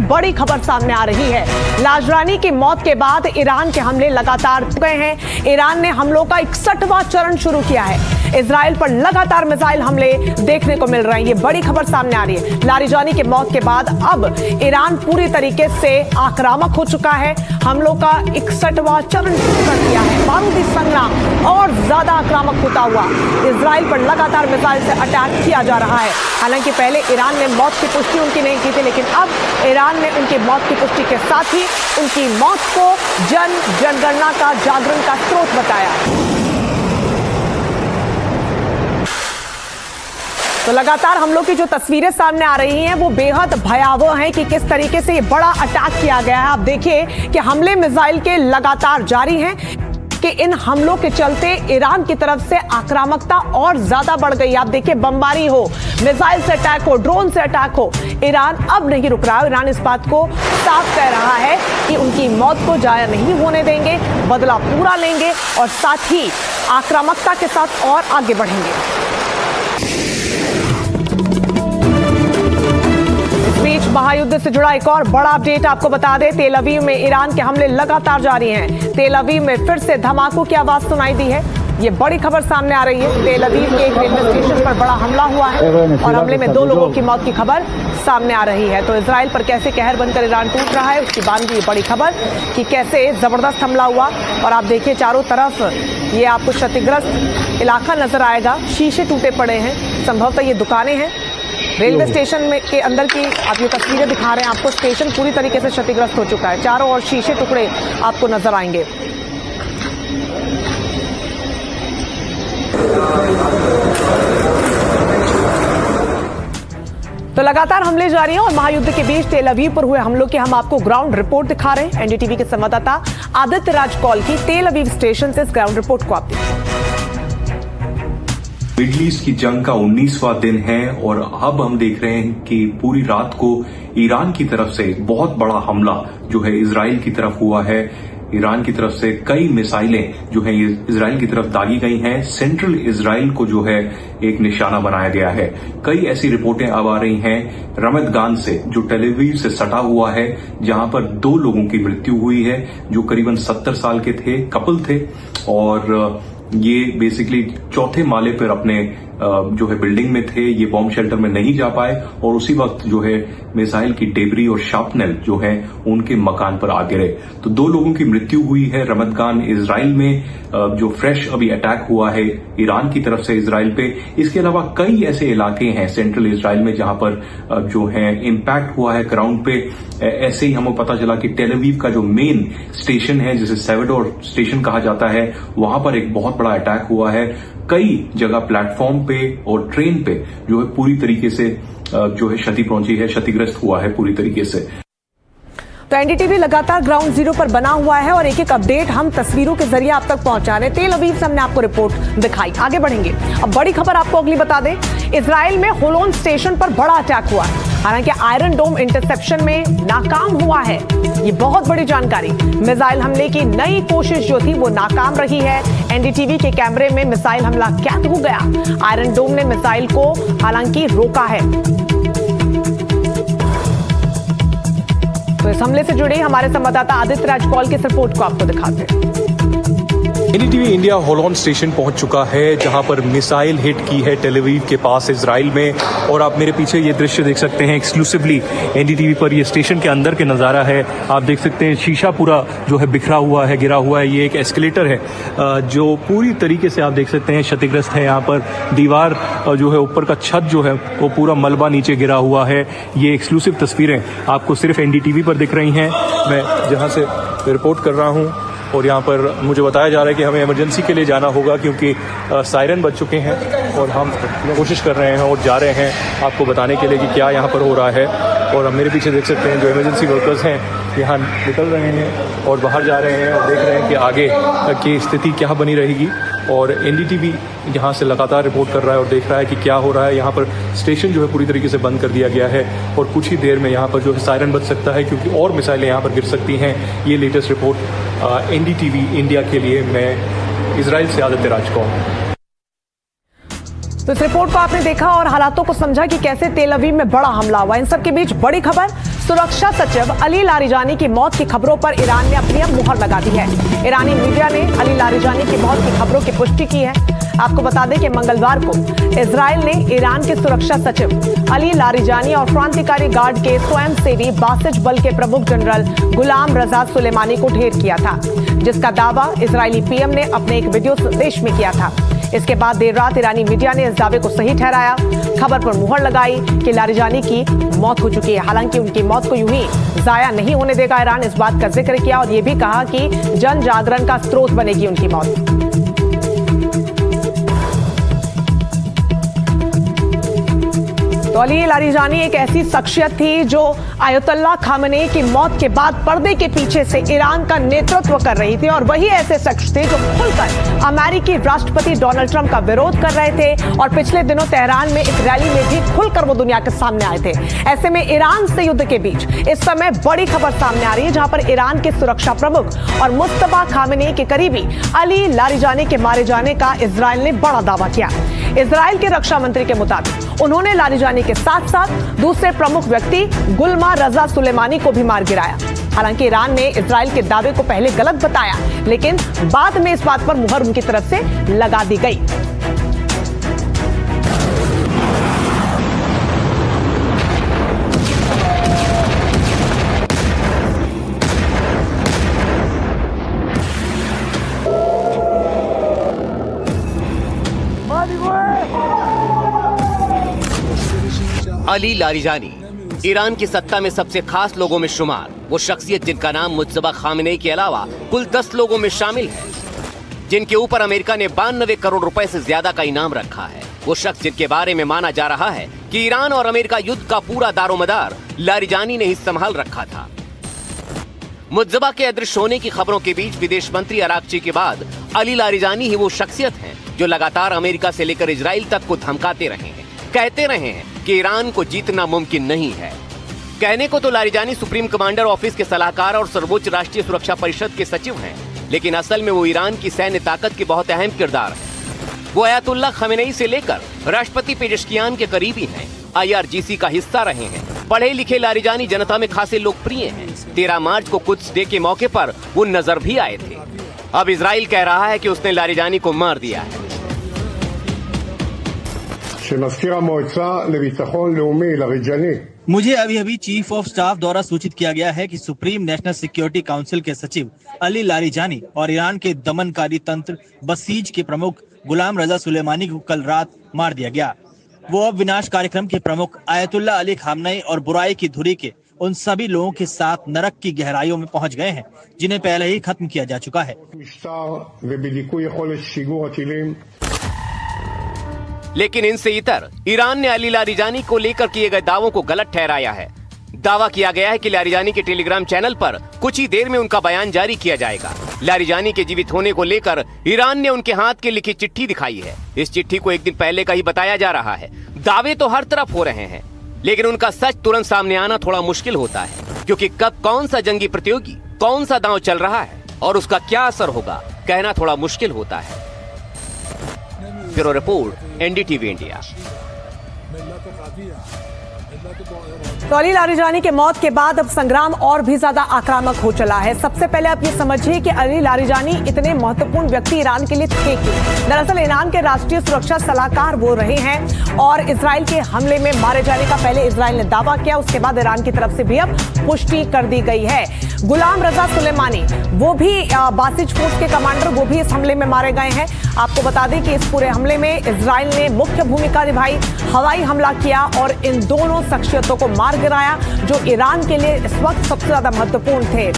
बड़ी खबर सामने आ रही है। लाजरानी की मौत के बाद ईरान के हमले लगातार गए हैं। ईरान ने हमलों का 61वां चरण शुरू किया है। इजराइल पर लगातार मिसाइल हमले देखने को मिल रहे हैं। ये बड़ी खबर सामने आ रही है। लारिजानी की मौत के बाद अब ईरान पूरी तरीके से आक्रामक हो चुका है। हमलों का 61वां चरण शुरू कर दिया है। बारूदी संग्राम और ज्यादा आक्रामक होता हुआ इजराइल पर लगातार मिसाइल से अटैक किया जा रहा है। हालांकि पहले ईरान ने मौत की पुष्टि उनकी नहीं की थी, लेकिन अब ईरान ने उनकी मौत की पुष्टि के साथ ही उनकी मौत को जनगणना का जागरण का स्रोत बताया। तो लगातार हम लोग की जो तस्वीरें सामने आ रही हैं वो बेहद भयावह हैं कि किस तरीके से ये बड़ा अटैक किया गया है। आप देखिए कि हमले मिसाइल के लगातार जारी हैं कि इन हमलों के चलते ईरान की तरफ से आक्रामकता और ज्यादा बढ़ गई। आप देखिए, बमबारी हो, मिसाइल से अटैक हो, ड्रोन से अटैक हो, ईरान अब नहीं रुक रहा है। ईरान इस बात को साफ कह रहा है कि उनकी मौत को जाया नहीं होने देंगे, बदला पूरा लेंगे और साथ ही आक्रामकता के साथ और आगे बढ़ेंगे। महायुद्ध से जुड़ा एक और बड़ा अपडेट आपको बता दें। तेल अवीव में ईरान के हमले लगातार जारी हैं। तेल अवीव में फिर से धमाकों की आवाज सुनाई दी है। ये बड़ी खबर सामने आ रही है। तेल अवीव के एक रेलवे स्टेशन पर बड़ा हमला हुआ है और हमले में 2 लोगों की मौत की खबर सामने आ रही है। तो इजराइल पर कैसे कहर बनकर ईरान टूट रहा है, उसकी बात की बड़ी खबर कि कैसे जबरदस्त हमला हुआ। और आप देखिए चारों तरफ ये आपको क्षतिग्रस्त इलाका नजर आएगा। शीशे टूटे पड़े हैं, संभवतः ये दुकानें हैं। रेलवे स्टेशन में के अंदर की आप ये तस्वीरें दिखा रहे हैं आपको। स्टेशन पूरी तरीके से क्षतिग्रस्त हो चुका है। चारों ओर शीशे टुकड़े आपको नजर आएंगे। तो लगातार हमले जारी हैं और महायुद्ध के बीच तेल अवीव पर हुए हमलों की हम आपको ग्राउंड रिपोर्ट दिखा रहे हैं। एनडीटीवी के संवाददाता आदित्य राज कौल की तेल अवीव स्टेशन से इस ग्राउंड रिपोर्ट को आप देखिए। मिडल ईस्ट की जंग का 19वां दिन है और अब हम देख रहे हैं कि पूरी रात को ईरान की तरफ से बहुत बड़ा हमला जो है इजराइल की तरफ हुआ है। ईरान की तरफ से कई मिसाइलें जो है इजराइल की तरफ दागी गई हैं। सेंट्रल इजराइल को जो है एक निशाना बनाया गया है। कई ऐसी रिपोर्टें अब आ रही हैं रमतगान से, जो टेल अवीव से सटा हुआ है, जहां पर 2 लोगों की मृत्यु हुई है जो करीबन 70 साल के थे, कपल थे और ये बेसिकली चौथे माले पर अपने जो है बिल्डिंग में थे। ये बॉम्ब शेल्टर में नहीं जा पाए और उसी वक्त जो है मिसाइल की डेबरी और शार्पनेल जो है उनके मकान पर आ गिरे। तो 2 लोगों की मृत्यु हुई है रमतगान इजराइल में, जो फ्रेश अभी अटैक हुआ है ईरान की तरफ से इजराइल पे। इसके अलावा कई ऐसे इलाके हैं सेंट्रल इजराइल में जहां पर जो है इम्पैक्ट हुआ है ग्राउंड पे। ऐसे ही हमें पता चला कि टेल अवीव का जो मेन स्टेशन है, जिसे सेवेडोर स्टेशन कहा जाता है, वहां पर एक बहुत बड़ा अटैक हुआ है। कई जगह प्लेटफॉर्म पे और ट्रेन पे जो है पूरी तरीके से जो है क्षति पहुंची है, क्षतिग्रस्त हुआ है पूरी तरीके से। तो एनडीटीवी लगातार ग्राउंड जीरो पर बना हुआ है और एक एक अपडेट हम तस्वीरों के जरिए आप तक पहुंचा रहे हैं। तेल अवीव से हमने आपको रिपोर्ट दिखाई। आगे बढ़ेंगे। अब बड़ी खबर आपको अगली बता दें। इजराइल में होलोन स्टेशन पर बड़ा अटैक हुआ है। हालांकि आयरन डोम इंटरसेप्शन में नाकाम हुआ है। ये बहुत बड़ी जानकारी। मिसाइल हमले की नई कोशिश जो थी वो नाकाम रही है। एनडीटीवी के कैमरे में मिसाइल हमला कैद हो गया। आयरन डोम ने मिसाइल को हालांकि रोका है। तो इस हमले से जुड़े हमारे संवाददाता आदित्य राज कौल की इस रिपोर्ट को आपको दिखाते हैं। एनडीटीवी इंडिया होलोन स्टेशन पहुंच चुका है, जहां पर मिसाइल हिट की है टेल अवीव के पास इजराइल में। और आप मेरे पीछे ये दृश्य देख सकते हैं, एक्सक्लूसिवली एनडीटीवी पर ये स्टेशन के अंदर के नज़ारा है। आप देख सकते हैं शीशा पूरा जो है बिखरा हुआ है, गिरा हुआ है। ये एक एस्केलेटर है जो पूरी तरीके से आप देख सकते हैं क्षतिग्रस्त है। यहाँ पर दीवार जो है, ऊपर का छत जो है वो पूरा मलबा नीचे गिरा हुआ है। ये एक्सक्लूसिव तस्वीरें आपको सिर्फ एनडीटीवी पर दिख रही हैं। मैं जहाँ से रिपोर्ट कर रहा हूँ और यहाँ पर मुझे बताया जा रहा है कि हमें इमरजेंसी के लिए जाना होगा क्योंकि सायरन बज चुके हैं और हम कोशिश कर रहे हैं और जा रहे हैं आपको बताने के लिए कि क्या यहाँ पर हो रहा है। और हम मेरे पीछे देख सकते हैं जो इमरजेंसी वर्कर्स हैं यहाँ निकल रहे हैं और बाहर जा रहे हैं और देख रहे हैं कि आगे की स्थिति क्या बनी रहेगी। और एनडीटीवी यहाँ से लगातार रिपोर्ट कर रहा है और देख रहा है कि क्या हो रहा है। यहाँ पर स्टेशन जो है पूरी तरीके से बंद कर दिया गया है और कुछ ही देर में यहाँ पर जो है सायरन बज सकता है क्योंकि और मिसाइलें यहाँ पर गिर सकती हैं। ये लेटेस्ट रिपोर्ट एनडीटीवी इंडिया के लिए मैं इजराइल से आदित्य राज कौल। तो इस रिपोर्ट को आपने देखा और हालातों को समझा कि कैसे तेल अवीव में बड़ा हमला हुआ। इन सब के बीच बड़ी खबर, सुरक्षा सचिव अली लारिजानी की मौत की खबरों पर ईरान ने अपनी अब मुहर लगा दी है। ईरानी मीडिया ने अली लारिजानी की मौत की खबरों की पुष्टि की है। आपको बता दें कि मंगलवार को इजराइल ने ईरान के सुरक्षा सचिव अली लारिजानी और क्रांतिकारी गार्ड के स्वयंसेवी बासिज बल के प्रमुख जनरल गुलाम रजा सुलेमानी को ढेर किया था, जिसका दावा इजरायली पीएम ने अपने एक वीडियो संदेश में किया था। इसके बाद देर रात ईरानी मीडिया ने इस दावे को सही ठहराया, खबर पर मुहर लगाई कि लारिजानी की मौत हो चुकी है। हालांकि उनकी मौत को यूं ही जाया नहीं होने देगा ईरान, इस बात का जिक्र किया और यह भी कहा कि जन जागरण का स्रोत बनेगी उनकी मौत। तो अली लारिजानी एक ऐसी शख्सियत थी जो आयतुल्लाह खामेनी की मौत के बाद पर्दे के पीछे से ईरान का नेतृत्व कर रही थी और वही ऐसे शख्स थे जो खुलकर अमेरिकी राष्ट्रपति डोनाल्ड ट्रंप का विरोध कर रहे थे और पिछले दिनों तेहरान में एक रैली में भी खुलकर वो दुनिया के सामने आए थे। ऐसे में ईरान से युद्ध के बीच इस समय बड़ी खबर सामने आ रही है, जहां पर ईरान के सुरक्षा प्रमुख और मुस्तफा खामेनी के करीबी अली लारिजानी के मारे जाने का इजराइल ने बड़ा दावा किया। इजराइल के रक्षा मंत्री के मुताबिक उन्होंने लारिजानी के साथ साथ दूसरे प्रमुख व्यक्ति गुलाम रजा सुलेमानी को भी मार गिराया। हालांकि ईरान ने इजराइल के दावे को पहले गलत बताया, लेकिन बाद में इस बात पर मुहर उनकी तरफ से लगा दी गई। अली लारिजानी ईरान की सत्ता में सबसे खास लोगों में शुमार, वो शख्सियत जिनका नाम मुस्तफा खामेनी के अलावा कुल 10 लोगों में शामिल है, जिनके ऊपर अमेरिका ने 92 करोड़ रुपए से ज्यादा का इनाम रखा है। वो शख्स जिनके बारे में माना जा रहा है कि ईरान और अमेरिका युद्ध का पूरा दारोमदार लारिजानी ने ही संभाल रखा था। मुस्तफा के अदृश्य होने की खबरों के बीच विदेश मंत्री अरागची के बाद अली लारिजानी ही वो शख्सियत है जो लगातार अमेरिका से लेकर इजराइल तक को धमकाते रहे हैं, कहते रहे हैं कि ईरान को जीतना मुमकिन नहीं है। कहने को तो लारिजानी सुप्रीम कमांडर ऑफिस के सलाहकार और सर्वोच्च राष्ट्रीय सुरक्षा परिषद के सचिव हैं, लेकिन असल में वो ईरान की सैन्य ताकत के बहुत अहम किरदार है। वो आयतुल्लाह खामेनी से लेकर राष्ट्रपति पेजेश्कियान के करीबी हैं, IRGC का हिस्सा रहे हैं। पढ़े लिखे लारिजानी जनता में खासे लोकप्रिय हैं। 13 मार्च को कुद्स डे के मौके पर वो नजर भी आए थे। अब इजराइल कह रहा है कि उसने लारिजानी को मार दिया है। मुझे अभी चीफ ऑफ स्टाफ द्वारा सूचित किया गया है कि सुप्रीम नेशनल सिक्योरिटी काउंसिल के सचिव अली लारिजानी और ईरान के दमनकारी तंत्र बसीज के प्रमुख गुलाम रजा सुलेमानी को कल रात मार दिया गया। वो अब विनाश कार्यक्रम के प्रमुख आयतुल्लाह अली खामेनी और बुराई की धुरी के उन सभी लोगों के साथ नरक की गहराइयों में पहुंच गए हैं, जिन्हें पहले ही खत्म किया जा चुका है। लेकिन इनसे इतर ईरान ने अली लारिजानी को लेकर किए गए दावों को गलत ठहराया है। दावा किया गया है कि लारिजानी के टेलीग्राम चैनल पर कुछ ही देर में उनका बयान जारी किया जाएगा। लारिजानी के जीवित होने को लेकर ईरान ने उनके हाथ की लिखी चिट्ठी दिखाई है। इस चिट्ठी को एक दिन पहले का ही बताया जा रहा है। दावे तो हर तरफ हो रहे हैं, लेकिन उनका सच तुरंत सामने आना थोड़ा मुश्किल होता है, क्योंकि कब कौन सा जंगी प्रतियोगी कौन सा दांव चल रहा है और उसका क्या असर होगा, कहना थोड़ा मुश्किल होता है। Bureau report, NDTV India. तो अली लारिजानी के मौत के बाद अब संग्राम और भी ज्यादा आक्रामक हो चला है। सबसे पहले आप ये समझिए कि अली लारिजानी इतने महत्वपूर्ण व्यक्ति ईरान के लिए थे क्यों। दरअसल ईरान के राष्ट्रीय सुरक्षा सलाहकार वो रहे हैं और इजराइल के हमले में मारे जाने का पहले इजराइल ने दावा किया, उसके बाद ईरान की तरफ से भी अब पुष्टि कर दी गई है। गुलाम रजा सुलेमानी वो भी बासिज फोर्स के कमांडर, वो भी इस हमले में मारे गए हैं। आपको बता दें कि इस पूरे हमले में इजराइल ने मुख्य भूमिका निभाई, हवाई हमला किया और इन दोनों शख्सियतों को मार गिराया जो ईरान के लिए इस वक्त सबसे ज्यादा महत्वपूर्ण थे।